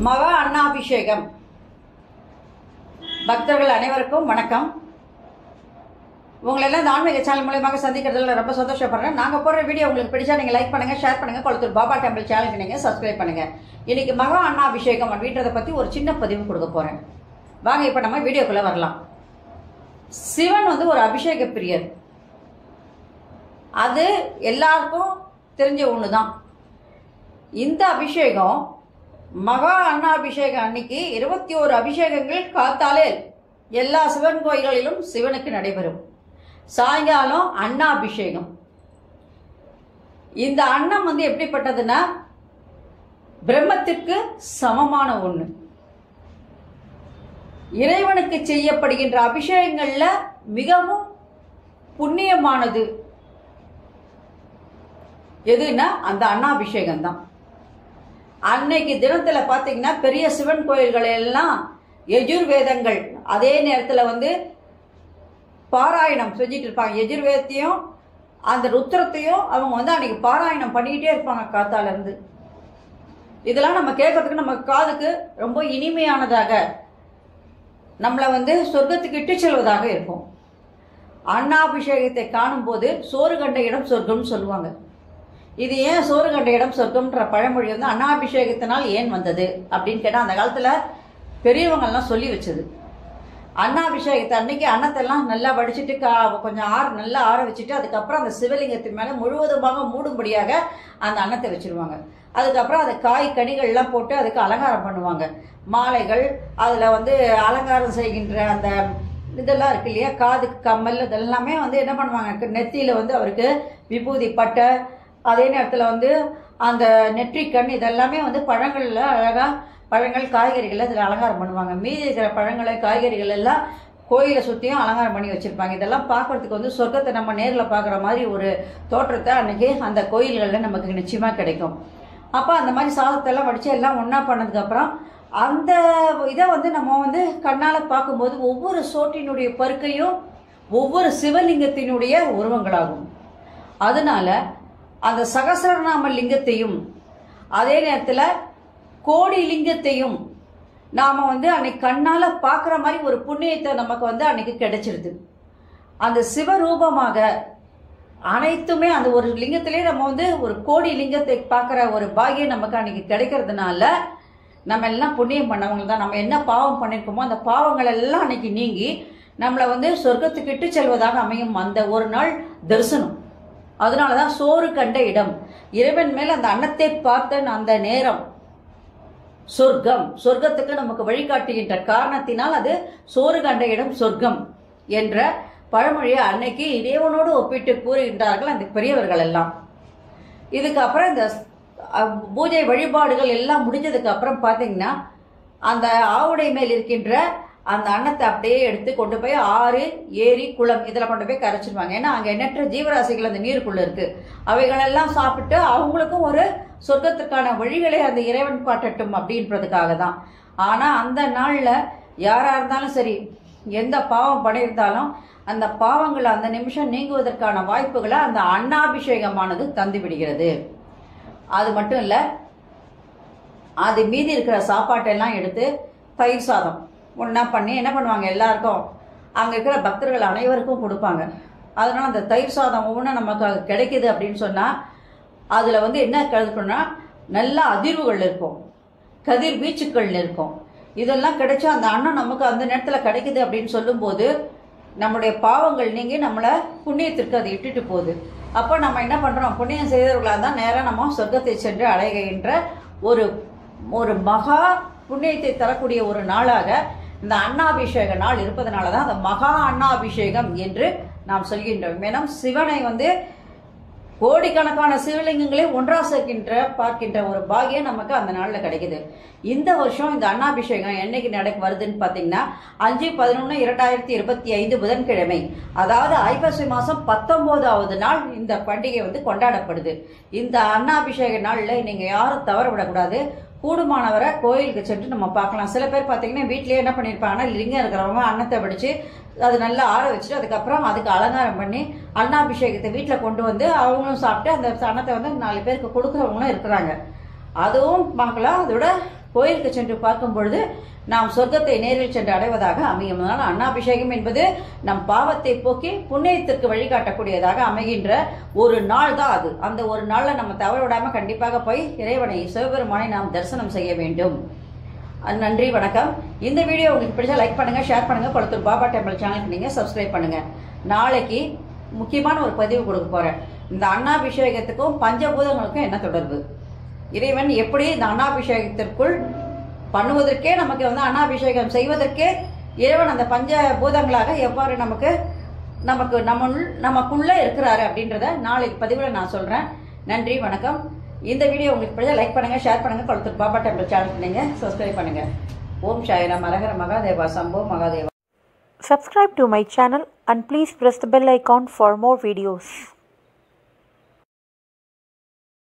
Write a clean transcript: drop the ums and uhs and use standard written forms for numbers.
மகா அன்னாபிஷேகம். பக்தர்கள் அனைவருக்கும் வணக்கம். உங்களெல்லாம் இந்த ஆன்மீக சேனல் மூலமாக சந்திக்கிறதுல ரொம்ப சந்தோஷப்படுறேன். நாங்கள் போடுற வீடியோ உங்களுக்கு பிடிச்சா நீங்கள் லைக் பண்ணுங்கள், ஷேர் பண்ணுங்கள். கொளத்தூர் பாபா டெம்பிள் சேனலுக்கு நீங்கள் சப்ஸ்கிரைப் பண்ணுங்கள். இன்னைக்கு மகா அன்னாபிஷேகம் அப்படின்றத பற்றி ஒரு சின்ன பதிவு கொடுக்க போகிறேன். வாங்க இப்போ நம்ம வீடியோக்குள்ளே வரலாம். சிவன் ஒரு அபிஷேக பிரியர். அது எல்லாருக்கும் தெரிஞ்ச ஒன்று தான். இந்த அபிஷேகம் மகா அன்னாபிஷேகம் அன்னைக்கு 21 அபிஷேகங்கள் காத்தாலே எல்லா சிவன் கோயில்களிலும் சிவனுக்கு நடைபெறும். சாயங்காலம் அன்னாபிஷேகம். இந்த அன்னம் எப்படிப்பட்டதுன்னா பிரம்மத்துக்கு சமமான ஒண்ணு. இறைவனுக்கு செய்யப்படுகின்ற அபிஷேகங்கள்ல மிகவும் புண்ணியமானது எதுன்னா அந்த அன்னாபிஷேகம் தான். அன்னைக்கு தினத்துல பாத்தீங்கன்னா பெரிய சிவன் கோயில்கள் எல்லாம் யஜுர்வேதங்கள் அதே நேரத்துல பாராயணம் செஞ்சிட்டு இருப்பாங்க. யஜுர்வேதத்தையும் அந்த ருத்ரத்தையும் அவங்க அன்னைக்கு பாராயணம் பண்ணிக்கிட்டே இருப்பாங்க காத்தால இருந்து. இதெல்லாம் நம்ம கேட்கறதுக்கு நம்ம காதுக்கு ரொம்ப இனிமையானதாக நம்மளை சொர்க்கத்துக்கு இட்டு செல்வதாக இருக்கும். அன்னாபிஷேகத்தை காணும் போது சோறு கண்ட இடம் சொர்க்கம்னு சொல்லுவாங்க. இது ஏன் சோறு கண்ட இடம் சொர்க்கம்ன்ற பழமொழி அன்னாபிஷேகத்தினால் ஏன் வந்தது அப்படின்னு கேட்டால் அந்த காலத்துல பெரியவங்கெல்லாம் சொல்லி வச்சது. அன்னாபிஷேகத்தை அன்னைக்கு அன்னத்தெல்லாம் நல்லா வடிச்சிட்டு கொஞ்சம் நல்லா ஆற வச்சுட்டு அதுக்கப்புறம் அந்த சிவலிங்கத்தின் மேல முழுவதுமாக மூடும்படியாக அந்த அன்னத்தை வச்சிருவாங்க. அதுக்கப்புறம் அதை காய் கனிகள்லாம் போட்டு அதுக்கு அலங்காரம் பண்ணுவாங்க. மாலைகள் அதுல அலங்காரம் செய்கின்ற அந்த இதெல்லாம் இருக்கு இல்லையா, காதுக்கு கம்மல் இதெல்லாமே என்ன பண்ணுவாங்க, நெத்தியில அவருக்கு விபூதி பட்டை, அதே நேரத்தில் அந்த நெற்றிக்கண் இதெல்லாமே பழங்கள்ல அழகா பழங்கள் காய்கறிகள் இதில் அலங்காரம் பண்ணுவாங்க. மீதி இருக்கிற பழங்களை காய்கறிகள் எல்லாம் கோயிலை சுற்றியும் அலங்காரம் பண்ணி வச்சிருப்பாங்க. இதெல்லாம் பார்க்கறதுக்கு சொர்க்கத்தை நம்ம நேரில் பார்க்குற மாதிரி ஒரு தோற்றத்தை அன்னைக்கு அந்த கோயில்களில் நமக்கு நிச்சயமா கிடைக்கும். அப்போ அந்த மாதிரி சாதத்தெல்லாம் வடிச்சு எல்லாம் ஒன்றா பண்ணதுக்கப்புறம் அந்த இதை நம்ம கண்ணால் பார்க்கும்போது ஒவ்வொரு சோற்றினுடைய பருக்கையும் ஒவ்வொரு சிவலிங்கத்தினுடைய உருவங்களாகும். அதனால அந்த சகஸ்ரநாம லிங்கத்தையும் அதே நேரத்தில் கோடி லிங்கத்தையும் நாம அன்னைக்கு கண்ணால பார்க்குற மாதிரி ஒரு புண்ணியத்தை நமக்கு அன்னைக்கு கிடைச்சிருது. அந்த சிவரூபமாக அனைத்துமே அந்த ஒரு லிங்கத்திலே நம்ம ஒரு கோடி லிங்கத்தை பார்க்குற ஒரு பாகியம் நமக்கு அன்னைக்கு கிடைக்கிறதுனால நம்ம எல்லாம் புண்ணியம் பண்ணவங்க தான். நம்ம என்ன பாவம் பண்ணியிருக்கோமோ அந்த பாவங்கள் எல்லாம் அன்னைக்கு நீங்கி நம்மளை சொர்க்கத்துக்கு இட்டு செல்வதாக அமையும் அந்த ஒரு நாள் தரிசனம். அதனாலதான் சோறு கண்ட இடம், இறைவன் மேல் அந்த அன்னத்தை பார்த்த அந்த நேரம் சொர்க்கம். சொர்க்கத்துக்கு நமக்கு வழிகாட்டுகின்ற காரணத்தினால் அது சோறு கண்ட இடம் சொர்க்கம் என்ற பழமொழியை அன்னைக்கு இறைவனோடு ஒப்பிட்டு கூறுகின்றார்கள் அந்த பெரியவர்கள் எல்லாம். இதுக்கு அப்புறம் இந்த பூஜை வழிபாடுகள் எல்லாம் முடிஞ்சதுக்கு அப்புறம் பாத்தீங்கன்னா அந்த ஆவுடை மேல் இருக்கின்ற அந்த அன்னத்தை அப்படியே எடுத்து கொண்டு போய் ஆறு, ஏரி, குளம் இதில் கொண்டு போய் கரைச்சிருவாங்க. ஏன்னா அங்கே எண்ணற்ற ஜீவராசிகள் அந்த நீருக்குள்ள இருக்கு. அவைகளெல்லாம் சாப்பிட்டு அவங்களுக்கும் ஒரு சொர்க்கத்துக்கான வழிகளை அந்த இறைவன் காட்டட்டும் அப்படின்றதுக்காக தான். ஆனால் அந்த நாளில் யாராக இருந்தாலும் சரி, எந்த பாவம் பண்ணியிருந்தாலும் அந்த பாவங்களை அந்த நிமிஷம் நீங்குவதற்கான வாய்ப்புகளை அந்த அன்னாபிஷேகமானது தந்து விடுகிறது. அது மட்டும் இல்லை, அது மீதி இருக்கிற சாப்பாட்டெல்லாம் எடுத்து தயிர் சாதம் ஒன்றா பண்ணி என்ன பண்ணுவாங்க, எல்லாருக்கும் அங்கே இருக்கிற பக்தர்கள் அனைவருக்கும் கொடுப்பாங்க. அதனால அந்த தயிர் சாதம் ஒவ்வொன்றும் நமக்கு கிடைக்குது அப்படின்னு சொன்னால் அதில் என்ன கருதுக்கணும்னா நல்ல அதிர்வுகள் இருக்கும், கதிர் வீச்சுக்கள் இருக்கும். இதெல்லாம் கிடைச்சா அந்த அன்னம் நமக்கு அந்த நேரத்தில் கிடைக்குது அப்படின்னு சொல்லும்போது நம்முடைய பாவங்கள் நீங்கி நம்மளை புண்ணியத்திற்கு அதை இட்டுட்டு போகுது. அப்போ நம்ம என்ன பண்ணுறோம், புண்ணியம் செய்தவர்களாக தான் நேராக நம்ம சொர்க்கத்தை சென்று அடைகின்ற ஒரு மகா புண்ணியத்தை தரக்கூடிய ஒரு நாளாக இந்த அன்னாபிஷேக நாள் இருப்பதனால தான் அந்த மகா அன்னாபிஷேகம் என்று நாம் சொல்கின்றோம். ஏன்னா சிவனை கோடிக்கணக்கான சிவலிங்கங்களே ஒன்றா சேர்க்கின்ற பார்க்கின்ற ஒரு பாகியம் நமக்கு அந்த நாளில் கிடைக்குது. இந்த வருஷம் இந்த அன்னாபிஷேகம் என்னைக்கு வருதுன்னு பார்த்தீங்கன்னா 5/11/2025 புதன்கிழமை, அதாவது ஐப்பசி மாதம் 19வது நாள் இந்த பண்டிகை கொண்டாடப்படுது. இந்த அன்னாபிஷேக நாளில் நீங்கள் யாரும் தவற விடக்கூடாது. கூடுமானவரை கோயிலுக்கு சென்று நம்ம பார்க்கலாம். சில பேர் பார்த்தீங்கன்னா வீட்லயே என்ன பண்ணியிருப்பாங்கன்னா லிங்கம் இருக்கிறவங்க அன்னத்தை வடிச்சு அது நல்லா ஆற வச்சுட்டு அதுக்கப்புறம் அதுக்கு அலங்காரம் பண்ணி அன்னாபிஷேகத்தை வீட்டில் கொண்டு அவங்களும் சாப்பிட்டு அந்த அன்னத்தை 4 பேருக்கு கொடுக்குறவங்களும் இருக்கிறாங்க. அதுவும் பார்க்கலாம். அதோட கோயிலுக்கு சென்று பார்க்கும் பொழுது நாம் சொர்க்கத்தை நேரில் சென்று அடைவதாக அமையும். அதனால் அன்னாபிஷேகம் என்பது நம் பாவத்தை போக்கி புண்ணியத்திற்கு வழிகாட்டக்கூடியதாக அமைகின்ற ஒரு நாள் தான் அது. அந்த ஒரு நாளில் நம்ம தவற விடாம கண்டிப்பாக போய் இறைவனை சிவபெருமானை நாம் தரிசனம் செய்ய வேண்டும். நன்றி, வணக்கம். இந்த வீடியோ உங்களுக்கு பிடிச்சா லைக் பண்ணுங்க, ஷேர் பண்ணுங்க. கொளத்தூர் பாபா டெம்பிள் சேனலுக்கு நீங்க சப்ஸ்கிரைப் பண்ணுங்க. நாளைக்கு முக்கியமான ஒரு பதிவு கொடுக்க போறேன். இந்த அன்னாபிஷேகத்துக்கும் பஞ்சபூதங்களுக்கும் என்ன தொடர்பு, இறைவன் எப்படி இந்த அன்னாபிஷேகத்திற்குள் பண்ணுவதற்கே நமக்கு வந்து அன்னாபிஷேகம் செய்வதற்கே இறைவன் அந்த பஞ்சபூதங்களாக எவ்வாறு நமக்குள்ள இருக்கிறாரு அப்படின்றத நாளைக்கு பதிவில் நான் சொல்றேன். நன்றி, வணக்கம். இந்த வீடியோ உங்களுக்கு பிடிச்சா லைக் பண்ணுங்க, ஷேர் பண்ணுங்க. கொளத்தூர் பாபா டெம்பிள் சேனலுக்கு நீங்க சப்ஸ்கிரைப் பண்ணுங்க. ஓம் சாய்ராம். ஹரஹர Mahadeva. Shambho Mahadeva. Subscribe to my channel and please press the bell icon for more videos.